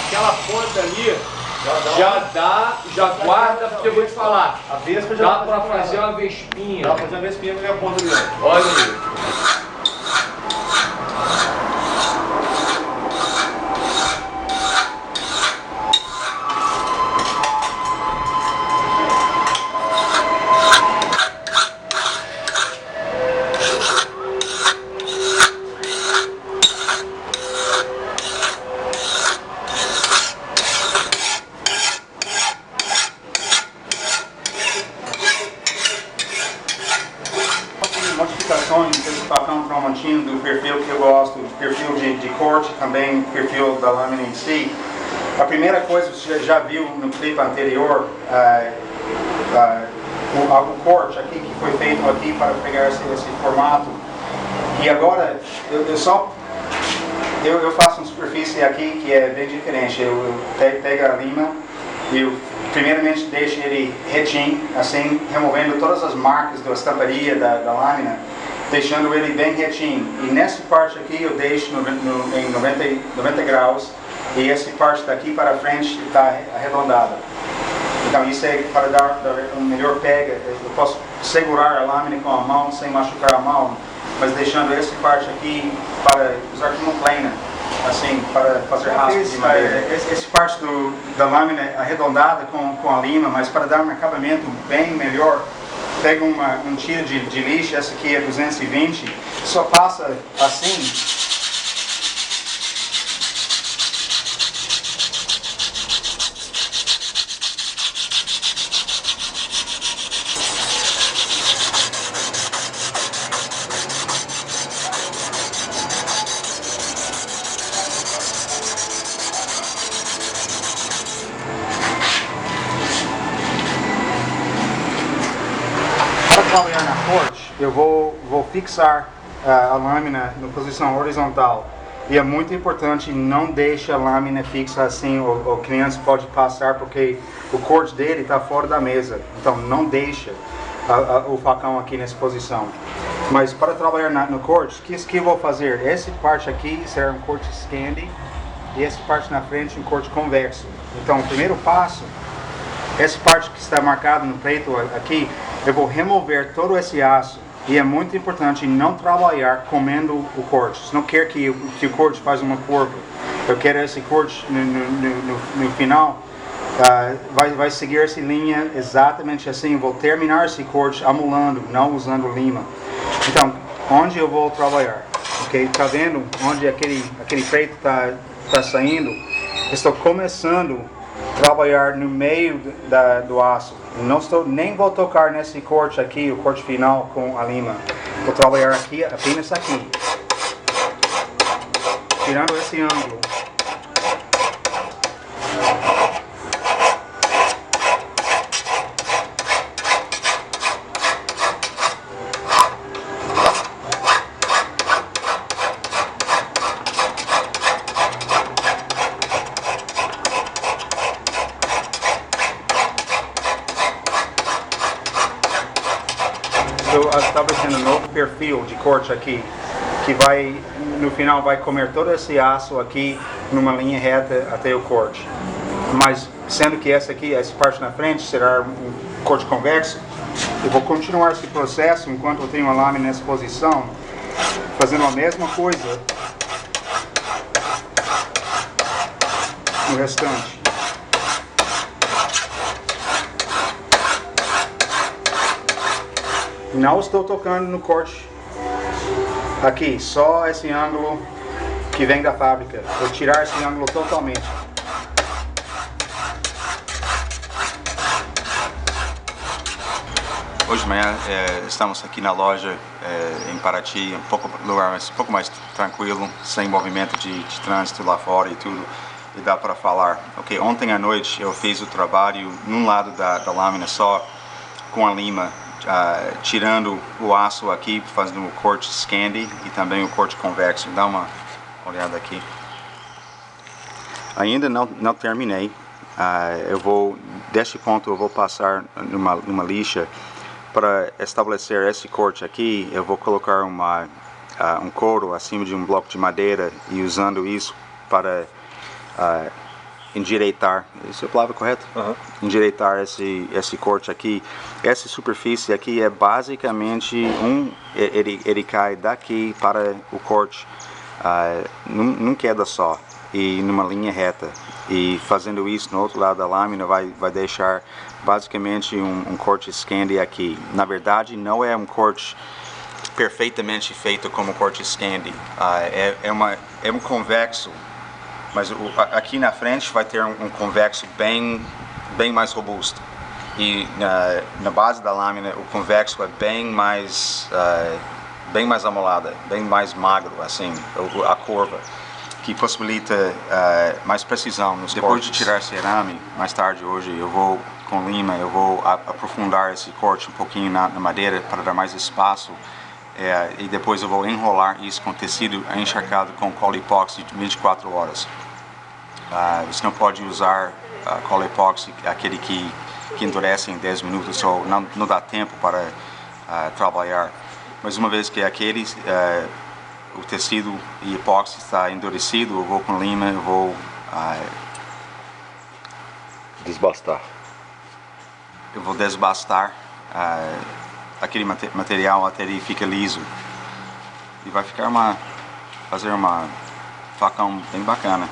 aquela ponta ali já guarda, porque eu vou te falar, dá para fazer uma vespinha. Dá para fazer uma vespinha com a ponta ali. Olha aí. Modificações desse facão Tramontina, do perfil que eu gosto, perfil de corte, também perfil da lâmina em si. A primeira coisa, você já viu no clipe anterior, o corte aqui que foi feito aqui para pegar esse formato. E agora eu faço uma superfície aqui que é bem diferente. Eu pego a lima e eu primeiramente deixo ele retinho, assim, removendo todas as marcas da estamparia da lâmina, deixando ele bem retinho. E nessa parte aqui eu deixo em 90 graus e essa parte daqui para frente está arredondada. Então isso é para dar um melhor pega. Eu posso segurar a lâmina com a mão sem machucar a mão, mas deixando essa parte aqui para usar como planer, assim, para fazer raspas de madeira. Essa parte da lâmina arredondada com a lima, mas para dar um acabamento bem melhor, pega um tiro de lixa, essa aqui é 220, só passa assim. Para trabalhar na corte, eu vou fixar a lâmina na posição horizontal. E é muito importante, não deixe a lâmina fixa assim, o cliente pode passar porque o corte dele está fora da mesa. Então não deixe o facão aqui nessa posição. Mas para trabalhar no corte, o que eu vou fazer? Essa parte aqui será um corte Scandi e essa parte na frente um corte convexo. Então o primeiro passo, essa parte que está marcada no preto aqui, eu vou remover todo esse aço. E é muito importante não trabalhar comendo o corte. Não quero que o corte faça uma curva. Eu quero esse corte no final. Vai seguir essa linha exatamente assim. Eu vou terminar esse corte amolando, não usando lima. Então, onde eu vou trabalhar? Ok? Tá vendo onde aquele preto tá saindo? Estou começando a trabalhar no meio do aço. Nem vou tocar nesse corte aqui, o corte final com a lima. Vou trabalhar aqui, apenas aqui. Tirando esse ângulo. Estou estabelecendo um novo perfil de corte aqui, que no final vai comer todo esse aço aqui numa linha reta até o corte. Mas sendo que essa parte na frente será um corte convexo, eu vou continuar esse processo enquanto eu tenho a lâmina nessa posição, fazendo a mesma coisa no restante. Não estou tocando no corte aqui, só esse ângulo que vem da fábrica. Vou tirar esse ângulo totalmente. Hoje de manhã estamos aqui na loja em Paraty, lugar um pouco mais tranquilo, sem movimento de trânsito lá fora e tudo. E dá para falar. Ok, ontem à noite eu fiz o trabalho num lado da lâmina só com a lima. Tirando o aço aqui, fazendo o corte Scandi e também o corte convexo. Dá uma olhada aqui. Ainda não terminei. Deste ponto eu vou passar numa lixa para estabelecer esse corte aqui. Eu vou colocar um couro acima de um bloco de madeira e usando isso para endireitar, essa é a palavra correta? Endireitar esse corte aqui. Essa superfície aqui é basicamente ele cai daqui para o corte num queda só e numa linha reta. E fazendo isso no outro lado da lâmina vai deixar basicamente um corte Scandi aqui. Na verdade, não é um corte perfeitamente feito como corte Scandi. É um convexo, mas aqui na frente vai ter um convexo bem mais robusto. E na base da lâmina o convexo é bem mais amolada, bem mais magro, assim, a curva, que possibilita mais precisão nos cortes. Depois de tirar esse arame, mais tarde hoje eu vou com lima, eu vou aprofundar esse corte um pouquinho na madeira para dar mais espaço. E depois eu vou enrolar isso com tecido encharcado com cola epóxi de 24 horas. Você não pode usar cola epóxi, aquele que endurece em 10 minutos, ou não dá tempo para trabalhar. Mas uma vez que o tecido e epóxi está endurecido, eu vou com lima, eu vou desbastar. Eu vou desbastar aquele material até ele fica liso. E vai ficar fazer uma facão bem bacana.